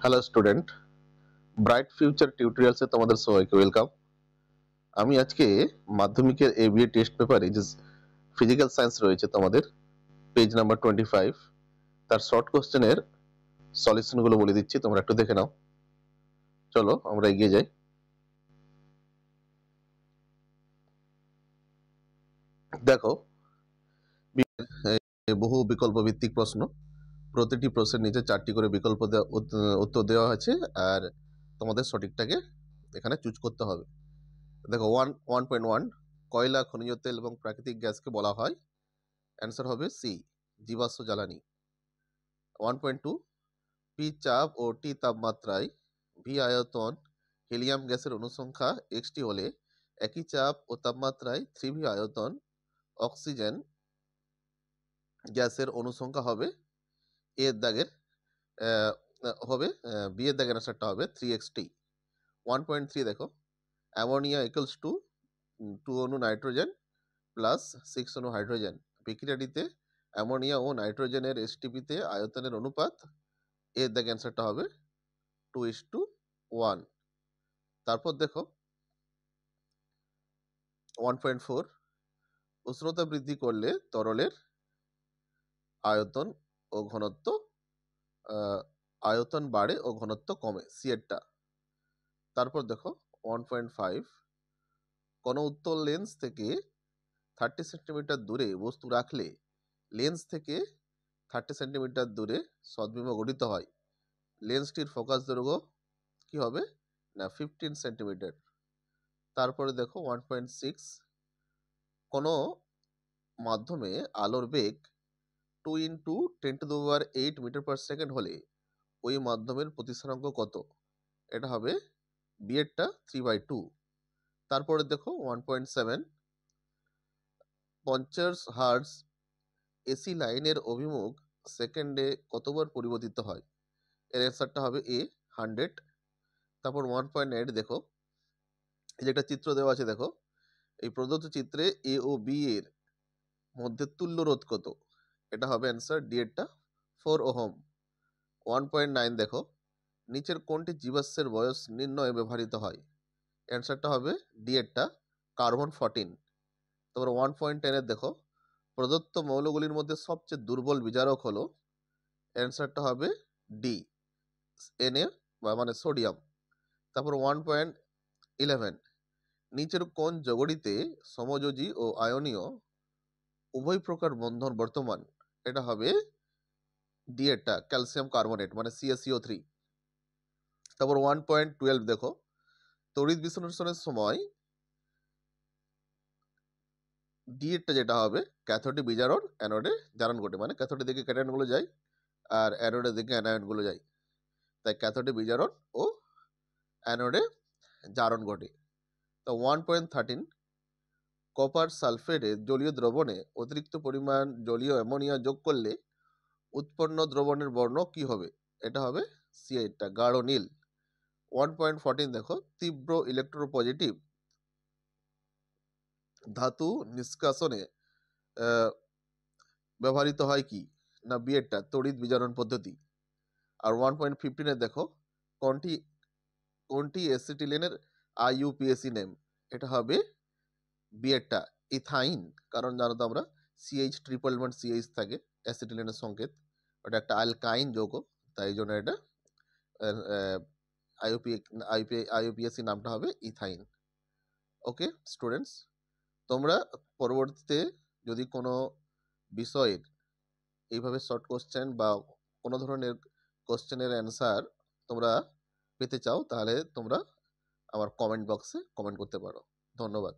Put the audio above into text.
Hello student, bright future টিউটোরিয়ালসে তোমাদের সবাইকে welcome. আমি আজকে মাধ্যমিকের এবিএ টেস্ট পেপারে যে ফিজিক্যাল সায়েন্স রয়েছে তোমাদের পেজ নাম্বার 25, তার শর্ট কোশ্চেনের সলিউশনগুলো বলে দিচ্ছি, তোমরা একটু দেখে নাও। চলো আমরা এগিয়ে যাই। দেখো, বহু বিকল্প ভিত্তিক প্রশ্ন, প্রতিটি প্রশ্নের নিচে 4টি করে বিকল্প উত্তর দেওয়া আছে, আর তোমাদের সঠিকটাকে এখানে চুজ করতে হবে। দেখো 1.1, কয়লা, খনিজ তেল এবং প্রাকৃতিক গ্যাসকে বলা হয়। অ্যান্সার হবে সি, জীবাশ্ম জ্বালানি। 1.2, পি চাপ ও টি তাপমাত্রায় ভি আয়তন হিলিয়াম গ্যাসের অনুসংখ্যা এক্সটি হলে একই চাপ ও তাপমাত্রায় 3ভি আয়তন অক্সিজেন গ্যাসের অনুসংখ্যা হবে এর দাগের বি এর দাগের অ্যান্সারটা হবে 3xt। 1.3 দেখো, অ্যামোনিয়া ইকুয়ালস টু 2 অণু নাইট্রোজেন প্লাস 6 অণু হাইড্রোজেন। বিক্রিয়াটিতে অ্যামোনিয়া ও নাইট্রোজেনের এসটিপিতে আয়তনের অনুপাত এর দাগে অ্যান্সারটা হবে 2:1। তারপর দেখো 1.4, উষ্ণতা বৃদ্ধি করলে তরলের আয়তন ও ঘনত্ব আয়তন বাড়ে ও ঘনত্ব কমে, সি এরটা। তারপর দেখো 1.5, কোনো উত্তল লেন্স থেকে 30 সেন্টিমিটার দূরে বস্তু রাখলে লেন্স থেকে 30 সেন্টিমিটার দূরে সদ্বিম্ব গঠিত হয়। লেন্সটির ফোকাস দৈর্ঘ্য কি হবে না 15 সেন্টিমিটার। তারপরে দেখো 1.6, কোনো মাধ্যমে আলোর বেগ 2 × 10⁸ মিটার পার সেকেন্ড হলে ওই মাধ্যমের প্রতিসরাঙ্ক কত? এটা হবে বি এরটা 3/2। তারপরে দেখো 1.7, 50 হার্টজ এসি লাইনের অভিমুখ সেকেন্ডে কতবার পরিবর্তিত হয়? এর অ্যান্সারটা হবে এ 100। তারপর 1.8 দেখো, এই যে একটা চিত্র দেওয়া আছে, দেখো এই প্রদত্ত চিত্রে এ ও বি এর মধ্যে তুল্য রোধ কত? এটা হবে অ্যান্সার ডি এরটা 4 ওহম। 1.9 দেখো, নিচের কোনটি জীবাশ্মের বয়স নির্ণয়ে ব্যবহৃত হয়? অ্যান্সারটা হবে ডি এরটা কার্বন 14। তারপর 1.10 দেখো, প্রদত্ত মৌলগুলির মধ্যে সবচেয়ে দুর্বল বিজারক হলো? অ্যান্সারটা হবে ডি, এনএ মানে সোডিয়াম। তারপর 1.11, নিচের কোন যৌগটিতে সমযোজী ও আয়নীয় উভয় প্রকার বন্ধন বর্তমান? এটা হবে ডি এরটা ক্যালসিয়াম কার্বনেট মানে CaCO3। তারপর 1.12 দেখো, তড়িৎ বিশ্লেষণের সময় ডি এরটা যেটা হবে ক্যাথোডে বিজারণ, অ্যানোডে জারণ ঘটে, মানে ক্যাথোডের দিকে ক্যাটায়নগুলো যায় আর অ্যানোডের দিকে অ্যানায়নগুলো যায়, তাই ক্যাথোডে বিজারণ ও অ্যানোডে জারণ ঘটে। তো 1.13, কপার সালফেটে জলীয় দ্রবণে অতিরিক্ত পরিমাণ জলীয় অ্যামোনিয়া যোগ করলে উৎপন্ন দ্রবণের বর্ণ কি হবে? এটা হবে সি এরটা গাঢ় নীল। 1.14 দেখো, তীব্র ইলেকট্রোপজিটিভ ধাতু নিষ্কাশনে ব্যবহৃত হয় কি? না বি এরটা তড়িৎ বিজারণ পদ্ধতি। আর 1.15 দেখো, কোনটি কোনটি অ্যাসিটিলিনের আইইউপিএসি নেম? এটা হবে বি এরটা ইথাইন, কারণ জানো তো আমরা CH∏1CH থাকে অ্যাসিটিলিনের সংকেত, ওটা একটা অ্যালকাইন যৌগ, তাই জন্য এটা আইইউপিএসি নামটা হবে ইথাইন। ওকে স্টুডেন্টস, তোমরা পরবর্তীতে যদি কোনো বিষয়ের এইভাবে শর্ট কোশ্চেন বা কোনো ধরনের কোশ্চেনের অ্যান্সার তোমরা পেতে চাও, তাহলে তোমরা আমার কমেন্ট বক্সে কমেন্ট করতে পারো। ধন্যবাদ।